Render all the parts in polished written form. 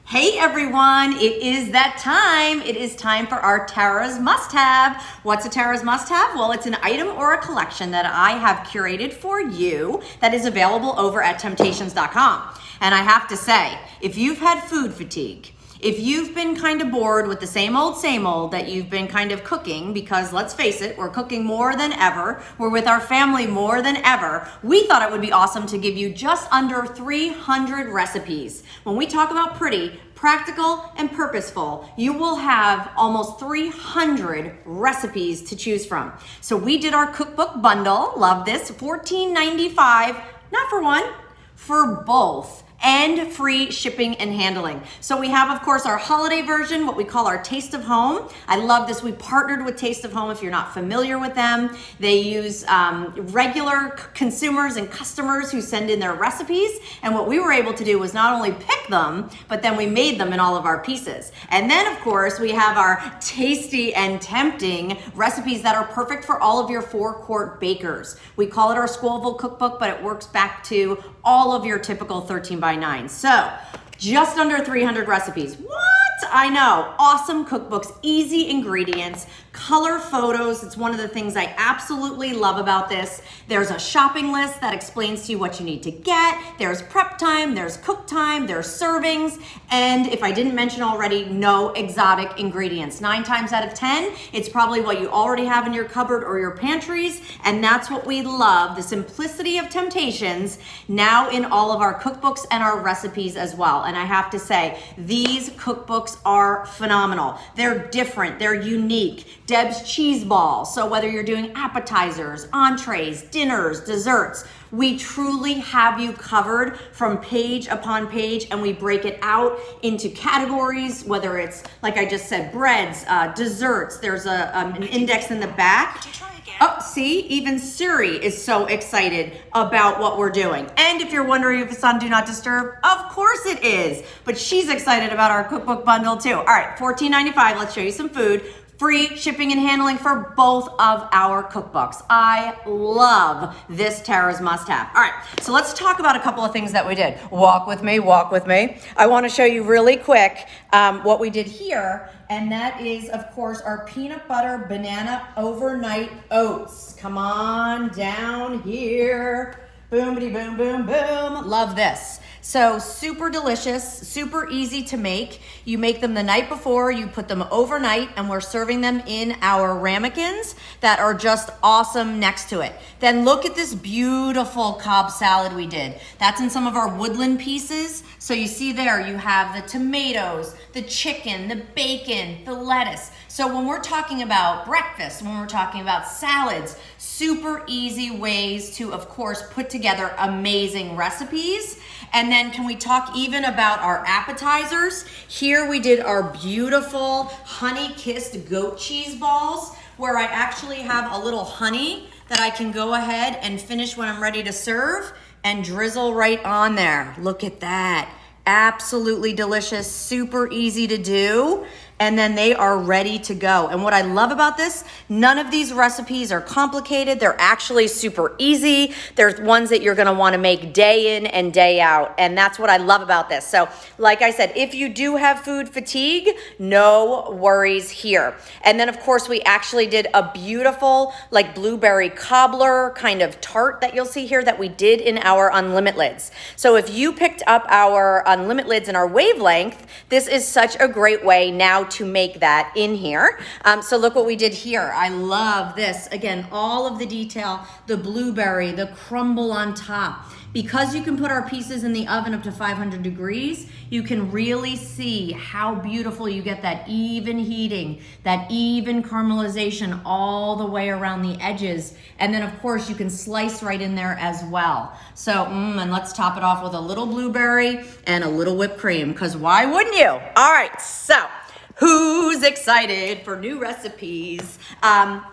Hey everyone, it is that time. It is time for our Tara's must-have. What's a Tara's must-have? Well, it's an item or a collection that I have curated for you that is available over at Temp-tations.com. And I have to say, if you've had food fatigue, if you've been kind of bored with the same old that you've been kind of cooking, because let's face it, we're cooking more than ever, we're with our family more than ever, we thought it would be awesome to give you just under 300 recipes. When we talk about pretty, practical, and purposeful, you will have almost 300 recipes to choose from. So we did our cookbook bundle, love this, $14.95, not for one, for both. And free shipping and handling. So we have, of course, our holiday version, what we call our Taste of Home. I love this. We partnered with Taste of Home. If you're not familiar with them, they use regular consumers and customers who send in their recipes. And what we were able to do was not only pick them, but then we made them in all of our pieces. And then, of course, we have our tasty and tempting recipes that are perfect for all of your forecourt bakers. We call it our Scoville cookbook, but it works back to all of your typical 13x9. So just under 300 recipes. What? I know. Awesome cookbooks, easy ingredients, color photos. It's one of the things I absolutely love about this. There's a shopping list that explains to you what you need to get. There's prep time, there's cook time, there's servings, and if I didn't mention already, no exotic ingredients. 9 times out of 10, it's probably what you already have in your cupboard or your pantries, and that's what we love, the simplicity of Temp-tations, now in all of our cookbooks and our recipes as well. And I have to say, these cookbooks are phenomenal. They're different, they're unique. Deb's cheese balls. So whether you're doing appetizers, entrees, dinners, desserts, we truly have you covered from page upon page, and we break it out into categories, whether it's, like I just said, breads, desserts. There's an index in the back. Oh, see, even Siri is so excited about what we're doing. And if you're wondering if it's on Do Not Disturb, of course it is. But she's excited about our cookbook bundle too. All right, $14.95, let's show you some food. Free shipping and handling for both of our cookbooks. I love this Tara's must-have. All right, so let's talk about a couple of things that we did. Walk with me, walk with me. I wanna show you really quick what we did here, and that is, of course, our peanut butter banana overnight oats. Come on down here. Boomity boom, boom, boom. Love this. So super delicious, super easy to make. You make them the night before, you put them overnight, and we're serving them in our ramekins that are just awesome next to it. Then look at this beautiful Cobb salad we did. That's in some of our woodland pieces. So you see there, you have the tomatoes, the chicken, the bacon, the lettuce. So when we're talking about breakfast, when we're talking about salads, super easy ways to, of course, put together amazing recipes. And then can we talk even about our appetizers? Here we did our beautiful honey-kissed goat cheese balls, where I actually have a little honey that I can go ahead and finish when I'm ready to serve and drizzle right on there. Look at that. Absolutely delicious, super easy to do. And then they are ready to go. And what I love about this, none of these recipes are complicated. They're actually super easy. There's ones that you're gonna wanna make day in and day out. And that's what I love about this. So like I said, if you do have food fatigue, no worries here. And then of course, we actually did a beautiful like blueberry cobbler kind of tart that you'll see here that we did in our Unlimit lids. So if you picked up our Unlimit lids in our wavelength, this is such a great way now to make that in here. So look what we did here. I love this. Again, all of the detail, the blueberry, the crumble on top. Because you can put our pieces in the oven up to 500 degrees, you can really see how beautiful you get that even heating, that even caramelization all the way around the edges. And then of course you can slice right in there as well. So, and let's top it off with a little blueberry and a little whipped cream, because why wouldn't you? All right, so Who's excited for new recipes?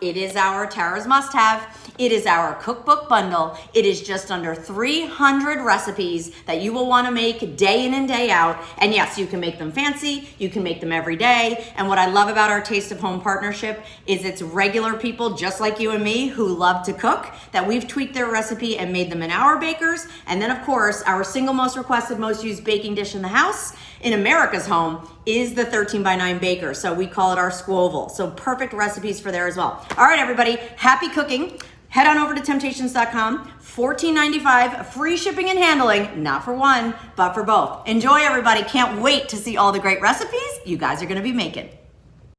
It is our Tara's must-have. It is our cookbook bundle. It is just under 300 recipes that you will want to make day in and day out. And yes, you can make them fancy. You can make them every day. And what I love about our Taste of Home partnership is it's regular people just like you and me who love to cook that we've tweaked their recipe and made them in our bakers. And then of course, our single most requested, most used baking dish in the house in America's home is the 13x9 baker. So we call it our Squoval. So perfect recipes for there as well. All right, everybody, happy cooking. Head on over to Temp-tations.com, $14.95, free shipping and handling, not for one, but for both. Enjoy, everybody. Can't wait to see all the great recipes you guys are gonna be making.